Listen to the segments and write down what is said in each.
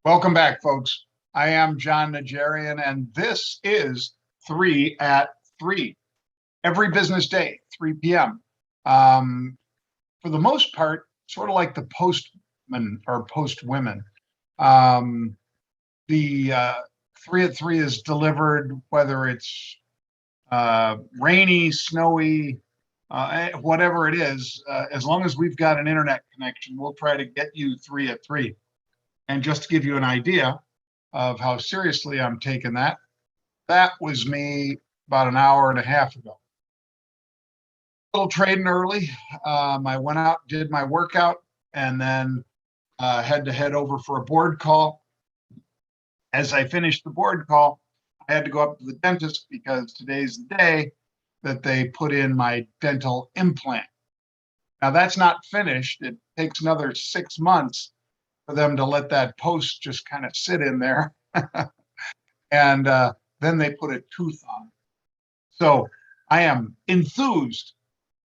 Welcome back, folks. I am Jon Najarian, and this is 3 at 3. Every business day, 3 p.m. For the most part, sort of like the postmen or postwomen. The 3 at 3 is delivered whether it's rainy, snowy, whatever it is. As long as we've got an internet connection, we'll try to get you 3 at 3. And just to give you an idea of how seriously I'm taking that, that was me about an hour and a half ago. A little trading early. I went out, did my workout, and then had to head over for a board call. As I finished the board call, I had to go up to the dentist because today's the day that they put in my dental implant. Now that's not finished. It takes another 6 months for them to let that post just kind of sit in there. And then they put a tooth on. So I am enthused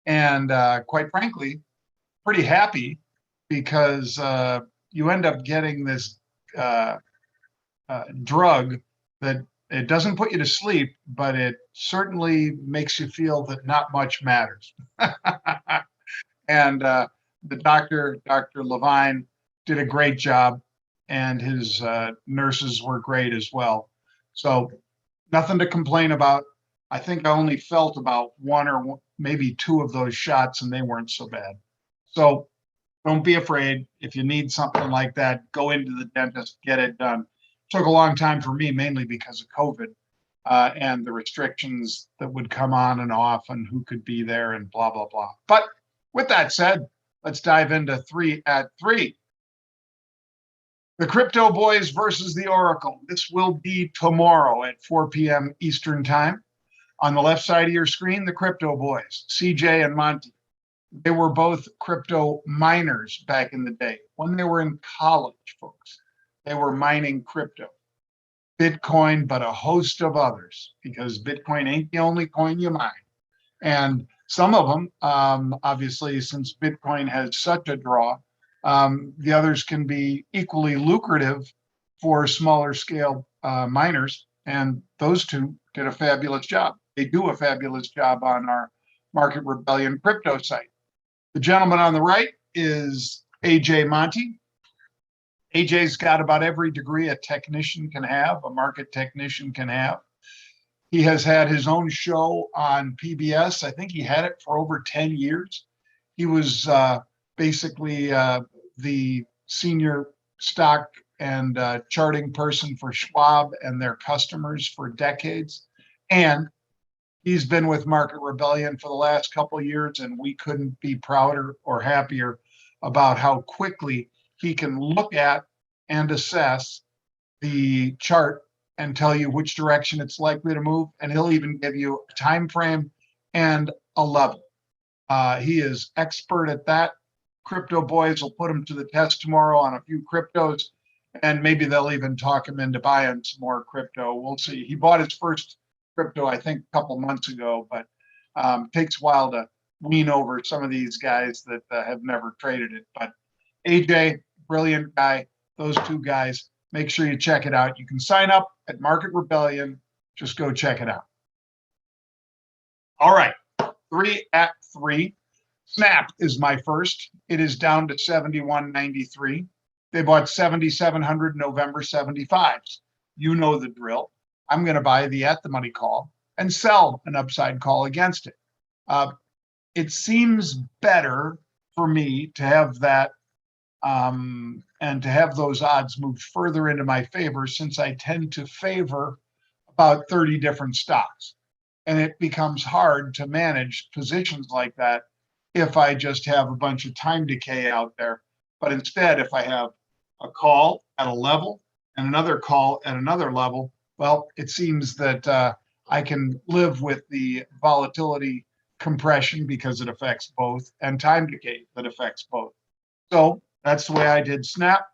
and quite frankly, pretty happy because you end up getting this drug that it doesn't put you to sleep, but it certainly makes you feel that not much matters. And the Dr. Levine, did a great job, and his nurses were great as well. So nothing to complain about. I think I only felt about 1 or maybe 2 of those shots, and they weren't so bad. So don't be afraid. If you need something like that, go into the dentist, get it done. It took a long time for me, mainly because of COVID and the restrictions that would come on and off and who could be there and blah, blah, blah. But with that said, let's dive into 3 at 3. The Crypto Boys versus the Oracle. This will be tomorrow at 4 p.m. Eastern Time. On the left side of your screen, the Crypto Boys, CJ and Monty. They were both crypto miners back in the day. When they were in college, folks, they were mining crypto. Bitcoin, but a host of others, because Bitcoin ain't the only coin you mine. And some of them, obviously, since Bitcoin has such a draw, the others can be equally lucrative for smaller scale miners, and those two did a fabulous job. They do a fabulous job on our Market Rebellion crypto site. The gentleman on the right is AJ Monty. AJ's got about every degree a technician can have, a market technician can have. He has had his own show on PBS. I think he had it for over 10 years. He was basically the senior stock and charting person for Schwab and their customers for decades. And he's been with Market Rebellion for the last couple of years, and we couldn't be prouder or happier about how quickly he can look at and assess the chart and tell you which direction it's likely to move. And he'll even give you a time frame and a level. He is expert at that. Crypto Boys will put him to the test tomorrow on a few cryptos, and maybe they'll even talk him into buying some more crypto. We'll see. He bought his first crypto, I think, a couple months ago, but takes a while to wean over some of these guys that have never traded it. But AJ, brilliant guy. Those two guys, make sure you check it out. You can sign up at Market Rebellion. Just go check it out. All right, 3 at 3. Snap is my first. It is down to 71.93. They bought 7,700 November 75s. You know the drill. I'm going to buy the at the money call and sell an upside call against it. It seems better for me to have that and to have those odds move further into my favor, since I tend to favor about 30 different stocks. And it becomes hard to manage positions like that if I just have a bunch of time decay out there. But instead, if I have a call at a level and another call at another level, well, it seems that I can live with the volatility compression because it affects both, and time decay that affects both. So that's the way I did Snap.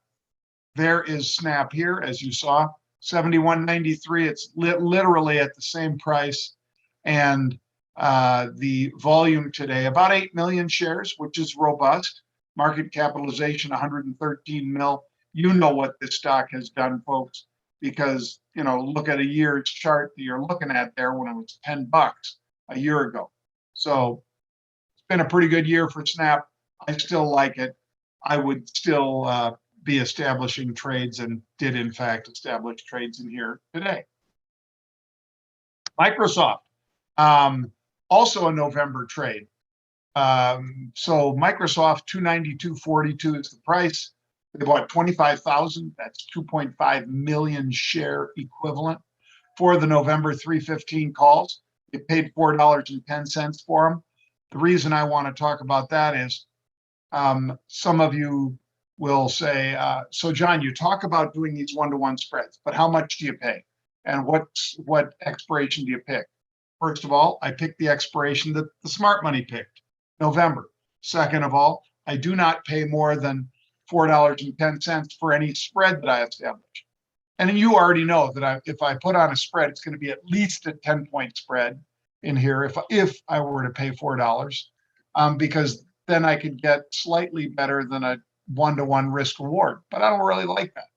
There is Snap here, as you saw, 71.93. It's literally at the same price. And the volume today, about 8 million shares, which is robust. Market capitalization, 113 mil. You know what this stock has done, folks, because, look at a year's chart that you're looking at there when it was $10 a year ago. So it's been a pretty good year for Snap. I still like it. I would still be establishing trades, and did in fact establish trades in here today. Microsoft, also a November trade. So Microsoft 292.42 is the price. They bought 25,000. That's 2.5 million share equivalent for the November 315 calls. They paid $4.10 for them. The reason I want to talk about that is some of you will say, so John, you talk about doing these one-to-one spreads, but how much do you pay? And what expiration do you pick? First of all, I picked the expiration that the smart money picked, November. Second of all, I do not pay more than $4.10 for any spread that I establish. And you already know that if I put on a spread, it's going to be at least a 10-point spread in here if I were to pay $4, because then I could get slightly better than a one-to-one risk reward. But I don't really like that.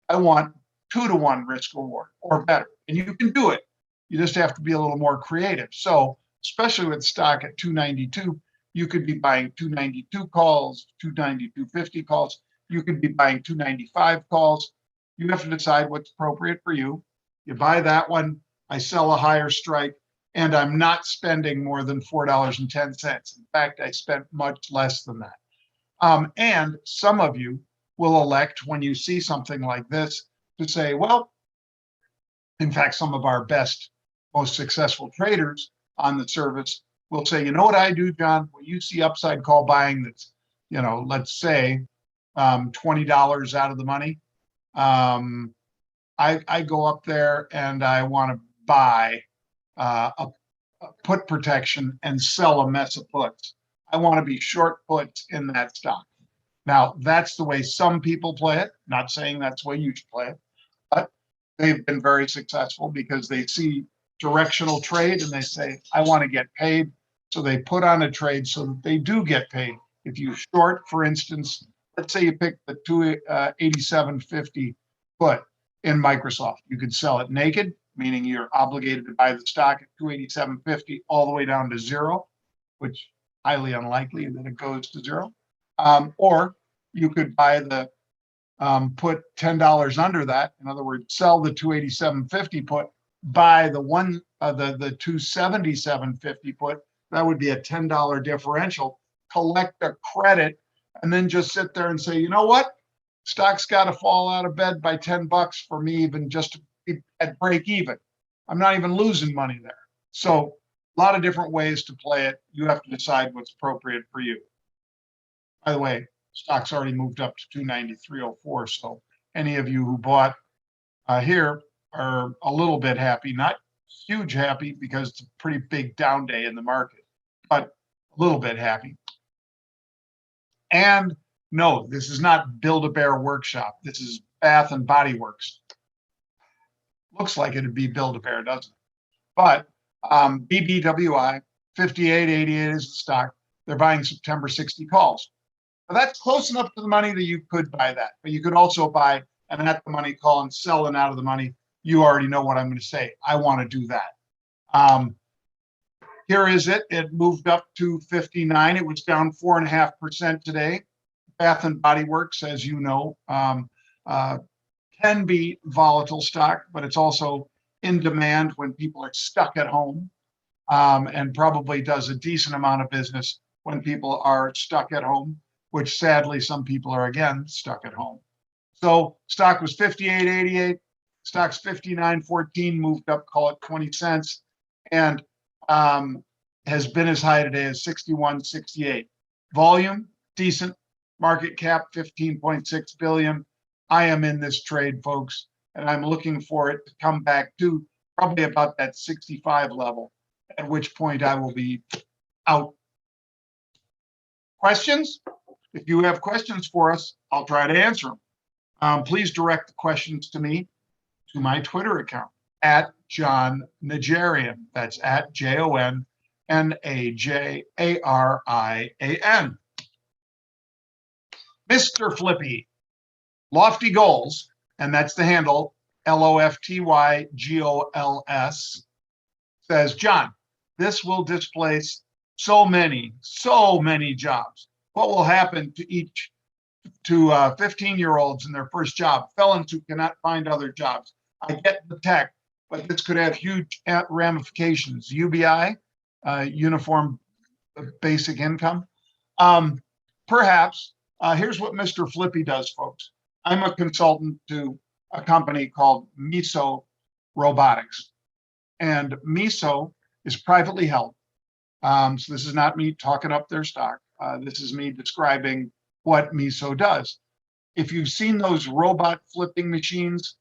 I want 2-to-1 risk reward or better. And you can do it. You just have to be a little more creative. So especially with stock at 292, you could be buying 292 calls, 292.50 calls. You could be buying 295 calls. You have to decide what's appropriate for you. You buy that one, I sell a higher strike, and I'm not spending more than $4.10. In fact, I spent much less than that. And some of you will elect, when you see something like this, to say, well, in fact, some of our best, most successful traders on the service will say, you know what I do, John? When you see upside call buying that's, let's say $20 out of the money, I go up there and I want to buy a put protection and sell a mess of puts. I want to be short puts in that stock. Now, that's the way some people play it. Not saying that's the way you should play it, but they've been very successful because they see directional trade and they say, I want to get paid. So they put on a trade so that they do get paid. If you short, for instance, let's say you pick the 287.50 put in Microsoft, you could sell it naked, meaning you're obligated to buy the stock at 287.50 all the way down to zero, which highly unlikely that it goes to zero. Or you could buy the put $10 under that. In other words, sell the 287.50 put, buy the 277.50 put. That would be a $10 differential. Collect a credit, and then just sit there and say, you know what? Stock's got to fall out of bed by $10 for me, even just to be at break even. I'm not even losing money there. So a lot of different ways to play it. You have to decide what's appropriate for you. By the way, stock's already moved up to 293.04. So any of you who bought here are a little bit happy, not huge happy because it's a pretty big down day in the market, but a little bit happy. And no, this is not Build-A-Bear Workshop. This is Bath and Body Works. Looks like it'd be Build-A-Bear, doesn't it? But BBWI, 58.88 is the stock. They're buying September 60 calls. Now that's close enough to the money that you could buy that. But you could also buy an at the money call and sell an out of the money. You already know what I'm going to say. I want to do that. Here is it. It moved up to 59. It was down 4.5% today. Bath and Body Works, as you know, can be volatile stock, but it's also in demand when people are stuck at home, and probably does a decent amount of business when people are stuck at home, which sadly some people are again stuck at home. So stock was 58.88. Stock's 59.14, moved up, call it 20 cents, and has been as high today as 61.68. Volume, decent. Market cap, 15.6 billion. I am in this trade, folks, and I'm looking for it to come back to probably about that 65 level, at which point I will be out. Questions? If you have questions for us, I'll try to answer them. Please direct the questions to me. to my Twitter account at Jon Najarian. That's at JONNAJARIAN. Mr. Flippy, Lofty Goals, and that's the handle, LOFTYGOLS, says, Jon, this will displace so many jobs. What will happen to 15-year-olds in their first job, felons who cannot find other jobs? I get the tech, but this could have huge ramifications. UBI, Uniform Basic Income. Perhaps. Here's what Mr. Flippy does, folks. I'm a consultant to a company called Miso Robotics. And Miso is privately held. So this is not me talking up their stock. This is me describing what Miso does. If you've seen those robot flipping machines,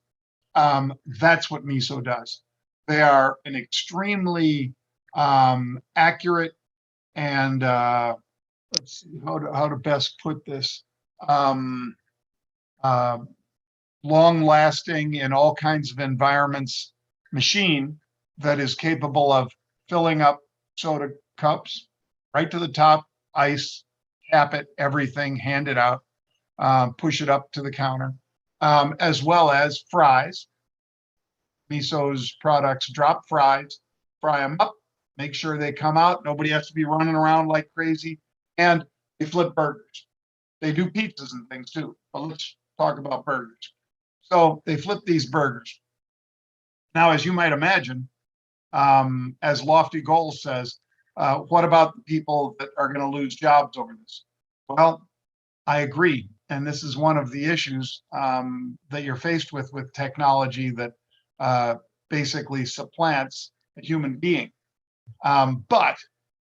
that's what Miso does. They are an extremely accurate and let's see how to best put this, long-lasting in all kinds of environments machine that is capable of filling up soda cups right to the top, ice, cap it, everything, hand it out, push it up to the counter, as well as fries. Miso's products drop fries, fry them up, make sure they come out. Nobody has to be running around like crazy. And they flip burgers. They do pizzas and things too, but let's talk about burgers. So they flip these burgers. Now, as you might imagine, as Lofty Goals says, what about the people that are going to lose jobs over this? Well, I agree. And this is one of the issues that you're faced with technology that basically supplants a human being. But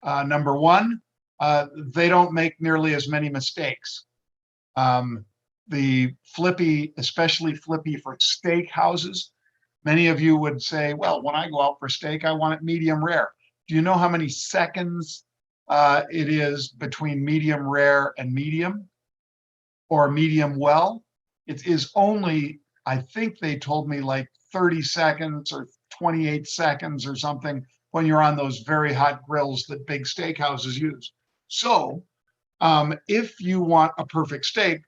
number one, they don't make nearly as many mistakes. The Flippy, especially Flippy for steak houses, many of you would say, well, when I go out for steak, I want it medium rare. Do you know how many seconds it is between medium rare and medium or medium well? It is only, I think they told me like 30 seconds or 28 seconds or something when you're on those very hot grills that big steakhouses use. So if you want a perfect steak,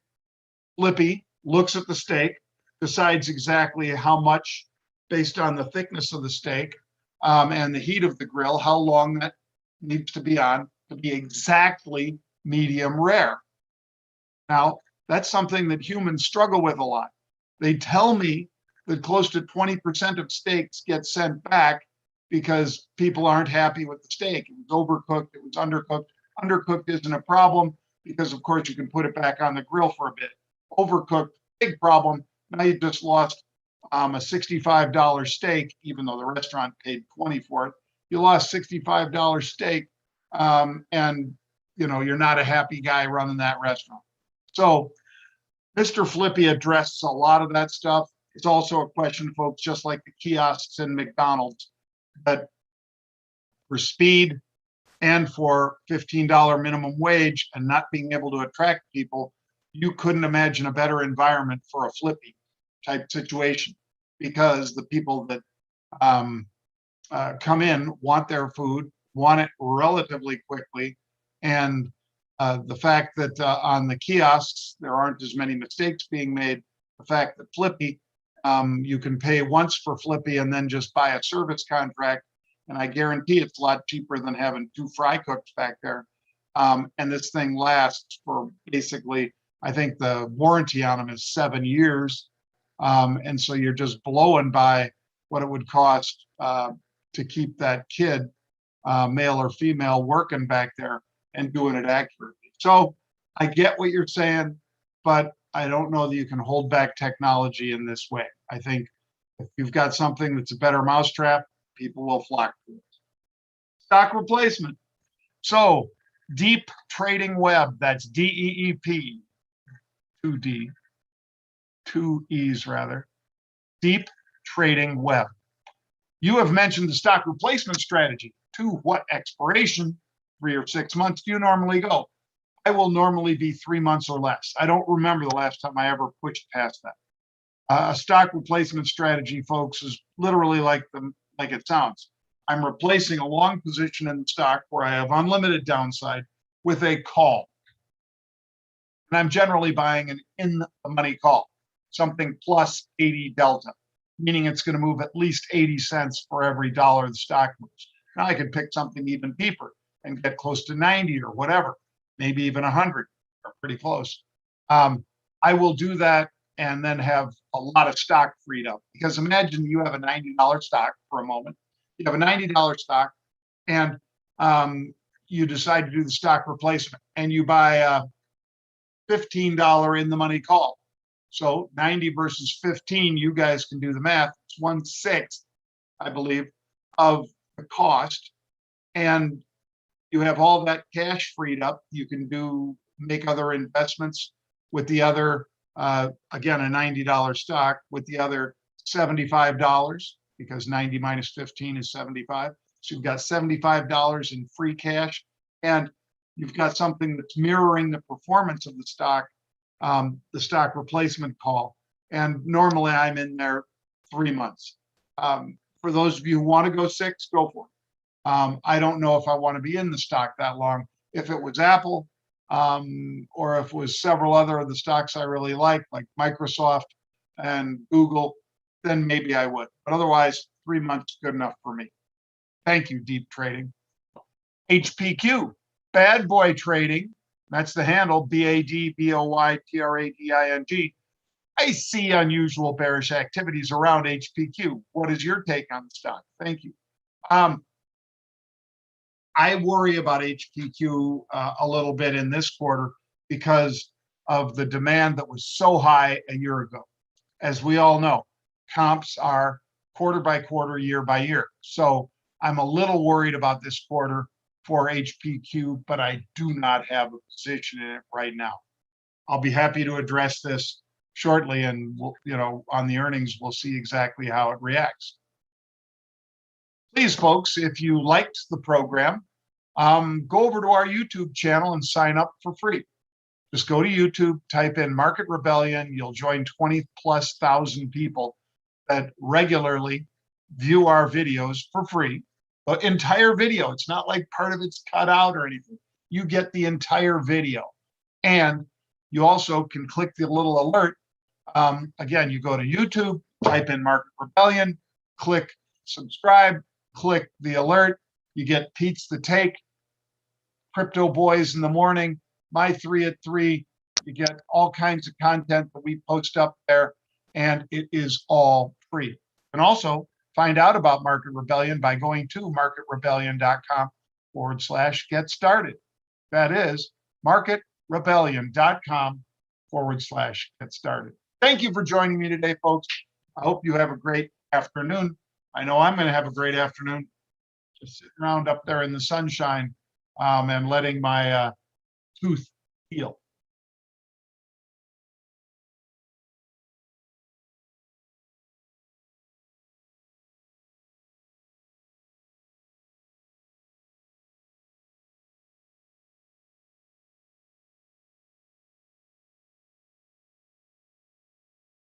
Flippy looks at the steak, decides exactly how much based on the thickness of the steak and the heat of the grill, how long that needs to be on to be exactly medium rare. Now, that's something that humans struggle with a lot. They tell me that close to 20% of steaks get sent back because people aren't happy with the steak. It was overcooked, it was undercooked. Undercooked isn't a problem because, of course, you can put it back on the grill for a bit. Overcooked, big problem. Now you just lost a $65 steak, even though the restaurant paid $20 for it. You lost $65 steak, and you're not a happy guy running that restaurant. So Mr. Flippy addressed a lot of that stuff. It's also a question, folks, just like the kiosks in McDonald's, that for speed and for $15 minimum wage and not being able to attract people, you couldn't imagine a better environment for a Flippy type situation, because the people that come in want their food, want it relatively quickly. And the fact that on the kiosks, there aren't as many mistakes being made, the fact that Flippy, you can pay once for Flippy and then just buy a service contract. And I guarantee it's a lot cheaper than having 2 fry cooks back there. And this thing lasts for basically, I think the warranty on them is 7 years. And so you're just blowing by what it would cost to keep that kid, male or female, working back there and doing it accurately. So I get what you're saying, but I don't know that you can hold back technology in this way. I think if you've got something that's a better mousetrap, people will flock to it. Stock replacement. So Deep Trading Web, that's DEEP, 2D, 2 E's rather, Deep Trading Web. You have mentioned the stock replacement strategy. To what expiration, 3 or 6 months, do you normally go? I will normally be 3 months or less. I don't remember the last time I ever pushed past that. A stock replacement strategy, folks, is literally like it sounds. I'm replacing a long position in the stock where I have unlimited downside with a call. And I'm generally buying an in the money call, something plus 80 delta, meaning it's going to move at least 80 cents for every dollar the stock moves. Now I could pick something even deeper and get close to 90 or whatever, maybe even 100 or pretty close. I will do that and then have a lot of stock freed up, because imagine you have a $90 stock for a moment. You have a $90 stock and you decide to do the stock replacement and you buy a $15 in the money call. So 90 versus 15, you guys can do the math. It's 1/6, I believe, of the cost. And you have all that cash freed up. You can make other investments with the other, again, a $90 stock with the other $75, because 90 minus 15 is 75. So you've got $75 in free cash, and you've got something that's mirroring the performance of the stock replacement call. And normally I'm in there 3 months. For those of you who want to go 6, go for it. I don't know if I want to be in the stock that long. If it was Apple, or if it was several other of the stocks I really like Microsoft and Google, then maybe I would. But otherwise, 3 months is good enough for me. Thank you, Deep Trading. HPQ, Bad Boy Trading. That's the handle, BADBOY TRADING. I see unusual bearish activities around HPQ. What is your take on the stock? Thank you. I worry about HPQ a little bit in this quarter because of the demand that was so high a year ago. As we all know, comps are quarter by quarter, year by year. So I'm a little worried about this quarter for HPQ, but I do not have a position in it right now. I'll be happy to address this shortly, and on the earnings, we'll see exactly how it reacts. Please, folks, if you liked the program, go over to our YouTube channel and sign up for free. Just go to YouTube, type in Market Rebellion. You'll join 20,000+ people that regularly view our videos for free. The entire video. It's not like part of it's cut out or anything. You get the entire video. And you also can click the little alert. Again, you go to YouTube, type in Market Rebellion, click subscribe, click the alert. You get Pete's The Take, Crypto Boys in the Morning, My 3 at 3. You get all kinds of content that we post up there, and it is all free. And also find out about Market Rebellion by going to marketrebellion.com/get started. That is marketrebellion.com/get started. Thank you for joining me today, folks. I hope you have a great afternoon. I know I'm going to have a great afternoon, just sitting around up there in the sunshine and letting my tooth heal.